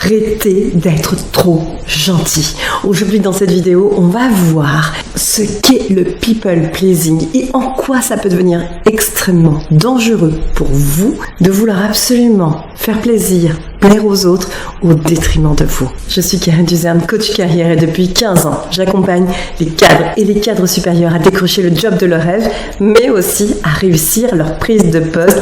arrêter d'être trop gentil. Aujourd'hui, dans cette vidéo, on va voir ce qu'est le people pleasing et en quoi ça peut devenir extrêmement dangereux pour vous de vouloir absolument faire plaisir, plaire aux autres au détriment de vous. Je suis Karine Duzerne, coach carrière et depuis 15 ans, j'accompagne les cadres et les cadres supérieurs à décrocher le job de leur rêve, mais aussi à réussir leur prise de poste.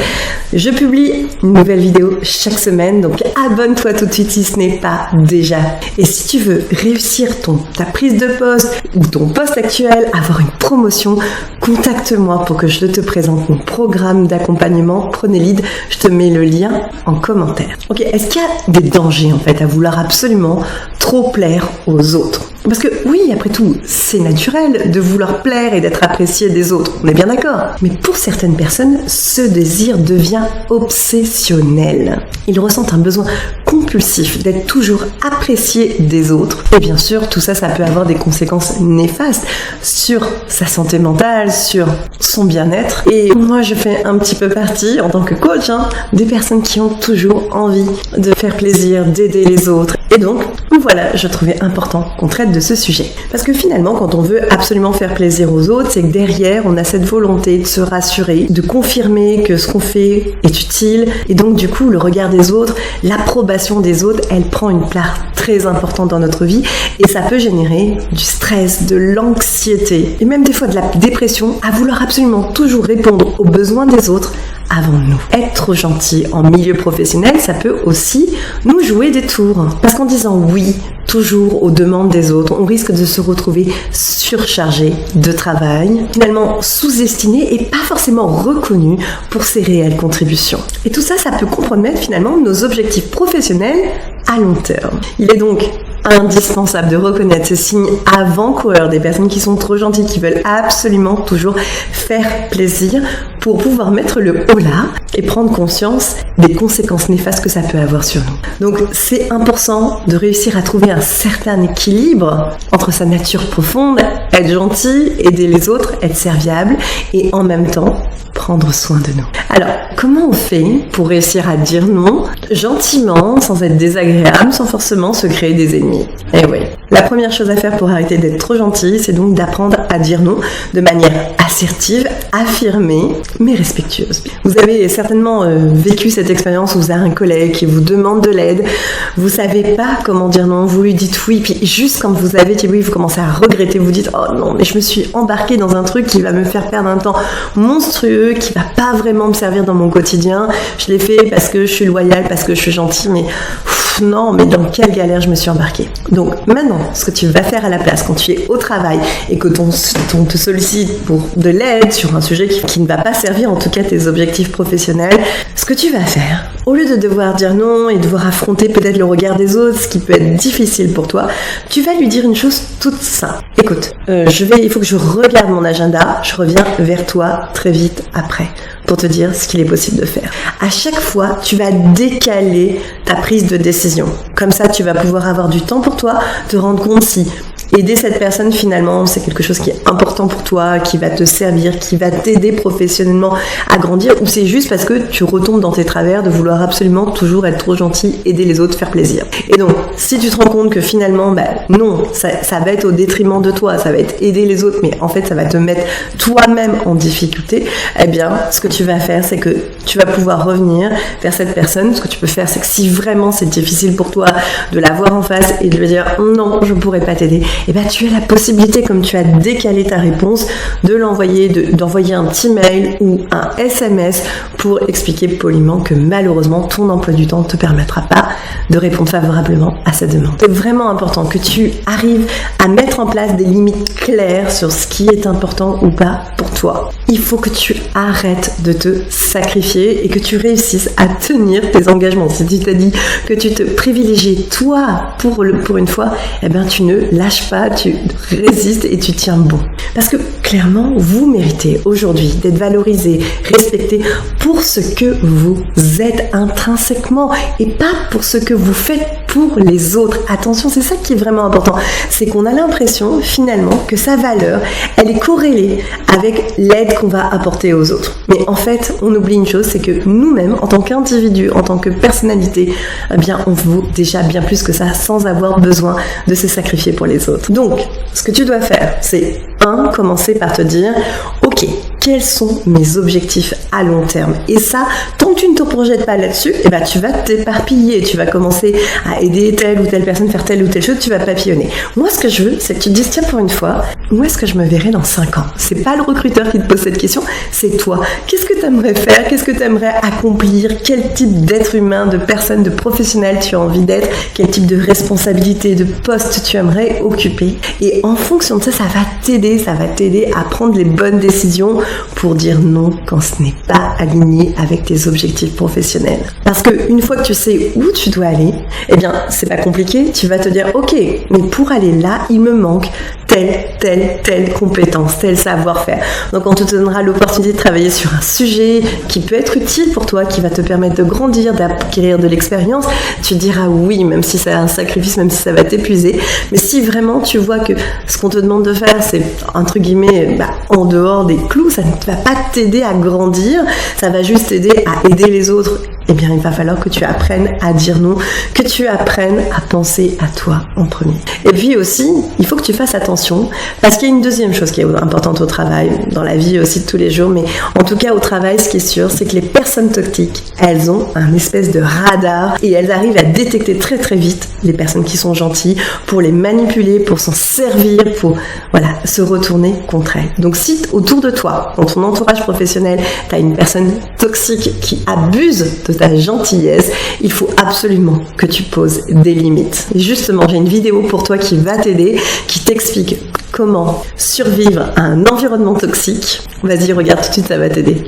Je publie une nouvelle vidéo chaque semaine, donc abonne-toi tout de suite si ce n'est pas déjà. Et si tu veux réussir ta prise de poste ou ton poste actuel, avoir une promotion, contacte-moi pour que je te présente mon programme d'accompagnement. Prenez lead, je te mets le lien en commentaire. Ok, est-ce qu'il y a des dangers en fait à vouloir absolument trop plaire aux autres? Parce que oui, après tout, c'est naturel de vouloir plaire et d'être apprécié des autres, on est bien d'accord. Mais pour certaines personnes, ce désir devient obsessionnel. Ils ressentent un besoin compulsif d'être toujours apprécié des autres. Et bien sûr, tout ça, ça peut avoir des conséquences néfastes sur sa santé mentale, sur son bien-être. Et moi, je fais un petit peu partie, en tant que coach, des personnes qui ont toujours envie de faire plaisir, d'aider les autres. Et donc, voilà, je trouvais important qu'on traite de ce sujet. Parce que finalement, quand on veut absolument faire plaisir aux autres, c'est que derrière, on a cette volonté de se rassurer, de confirmer que ce qu'on fait est utile. Et donc, du coup, le regard des autres, l'approbation des autres, elle prend une place très importante dans notre vie. Et ça peut générer du stress, de l'anxiété, et même des fois de la dépression, à vouloir absolument toujours répondre aux besoins des autres avant nous. Être trop gentil en milieu professionnel, ça peut aussi nous jouer des tours. Parce qu'en disant oui, toujours aux demandes des autres, on risque de se retrouver surchargé de travail, finalement sous-estimé et pas forcément reconnu pour ses réelles contributions. Et tout ça, ça peut compromettre finalement nos objectifs professionnels à long terme. Il est donc indispensable de reconnaître ces signes avant-coureurs des personnes qui sont trop gentilles, qui veulent absolument toujours faire plaisir pour pouvoir mettre le haut là et prendre conscience des conséquences néfastes que ça peut avoir sur nous. Donc c'est important de réussir à trouver un certain équilibre entre sa nature profonde, être gentil, aider les autres, être serviable et en même temps prendre soin de nous. Alors, comment on fait pour réussir à dire non gentiment, sans être désagréable, sans forcément se créer des ennemis? Eh oui, la première chose à faire pour arrêter d'être trop gentil, c'est donc d'apprendre à dire non de manière assertive, affirmée, mais respectueuse. Vous avez certainement vécu cette expérience où vous avez un collègue qui vous demande de l'aide, vous savez pas comment dire non, vous lui dites oui, puis juste quand vous avez dit oui, vous commencez à regretter, vous dites oh non, mais je me suis embarquée dans un truc qui va me faire perdre un temps monstrueux, qui va pas vraiment me servir dans mon quotidien. Je l'ai fait parce que je suis loyale, parce que je suis gentille, mais non, mais dans quelle galère je me suis embarquée. Donc maintenant, ce que tu vas faire à la place quand tu es au travail et que on te sollicite pour de l'aide sur un sujet qui ne va pas servir en tout cas tes objectifs professionnels, ce que tu vas faire, au lieu de devoir dire non et devoir affronter peut-être le regard des autres, ce qui peut être difficile pour toi, tu vas lui dire une chose toute simple. Écoute, il faut que je regarde mon agenda, je reviens vers toi très vite après pour te dire ce qu'il est possible de faire. À chaque fois, tu vas décaler ta prise de décision. Comme ça, tu vas pouvoir avoir du temps pour toi, te rendre compte si aider cette personne finalement, c'est quelque chose qui est important pour toi, qui va te servir, qui va t'aider professionnellement à grandir, ou c'est juste parce que tu retombes dans tes travers de vouloir absolument toujours être trop gentil, aider les autres, faire plaisir. Et donc, si tu te rends compte que finalement, non, ça va être au détriment de toi, ça va être aider les autres, mais en fait, ça va te mettre toi-même en difficulté, eh bien, ce que tu vas faire, c'est que tu vas pouvoir revenir vers cette personne. Ce que tu peux faire, c'est que si vraiment c'est difficile pour toi de la voir en face et de lui dire non, je pourrais pas t'aider, et bien tu as la possibilité, comme tu as décalé ta réponse, de d'envoyer un petit mail ou un SMS pour expliquer poliment que malheureusement ton emploi du temps ne te permettra pas de répondre favorablement à sa demande. C'est vraiment important que tu arrives à mettre en place des limites claires sur ce qui est important ou pas pour toi. Il faut que tu arrêtes de te sacrifier et que tu réussisses à tenir tes engagements. Si tu t'as dit que tu te privilégies toi pour une fois, eh bien tu ne lâches pas, tu résistes et tu tiens bon. Parce que clairement, vous méritez aujourd'hui d'être valorisé, respecté pour ce que vous êtes intrinsèquement et pas pour ce que vous faites pour les autres. Attention, c'est ça qui est vraiment important. C'est qu'on a l'impression finalement que sa valeur, elle est corrélée avec l'aide qu'on va apporter aux autres. Mais en fait, on oublie une chose, c'est que nous-mêmes, en tant qu'individu, en tant que personnalité, eh bien, on vaut déjà bien plus que ça sans avoir besoin de se sacrifier pour les autres. Donc, ce que tu dois faire, c'est commencer par te dire, ok, quels sont mes objectifs à long terme? Et ça, tant que tu ne te projettes pas là-dessus, eh ben, tu vas t'éparpiller, tu vas commencer à aider telle ou telle personne, faire telle ou telle chose, tu vas papillonner. Moi, ce que je veux, c'est que tu te dises, tiens, pour une fois, où est-ce que je me verrai dans 5 ans? C'est pas le recruteur qui te pose cette question, c'est toi. Qu'est-ce que tu aimerais faire? Qu'est-ce que tu aimerais accomplir? Quel type d'être humain, de personne, de professionnel tu as envie d'être? Quel type de responsabilité, de poste tu aimerais occuper? Et en fonction de ça, ça va t'aider à prendre les bonnes décisions pour dire non quand ce n'est pas aligné avec tes objectifs professionnels. Parce que une fois que tu sais où tu dois aller, eh bien, c'est pas compliqué, tu vas te dire, ok, mais pour aller là, il me manque telle compétence, tel savoir-faire. Donc, on te donnera l'opportunité de travailler sur un sujet qui peut être utile pour toi, qui va te permettre de grandir, d'acquérir de l'expérience. Tu diras oui, même si c'est un sacrifice, même si ça va t'épuiser. Mais si vraiment tu vois que ce qu'on te demande de faire, c'est entre guillemets en dehors des clous, ça ne va pas t'aider à grandir, ça va juste t'aider à aider les autres. Eh bien, il va falloir que tu apprennes à dire non, que tu apprennes à penser à toi en premier. Et puis aussi, il faut que tu fasses attention, parce qu'il y a une deuxième chose qui est importante au travail, dans la vie aussi de tous les jours, mais en tout cas au travail, ce qui est sûr, c'est que les personnes toxiques, elles ont un espèce de radar et elles arrivent à détecter très très vite les personnes qui sont gentilles pour les manipuler, pour s'en servir, pour se retourner contre elles. Donc si autour de toi, dans ton entourage professionnel, tu as une personne toxique qui abuse de ta gentillesse, il faut absolument que tu poses des limites. Et justement, j'ai une vidéo pour toi qui va t'aider, qui t'explique comment survivre à un environnement toxique. Vas-y, regarde tout de suite, ça va t'aider.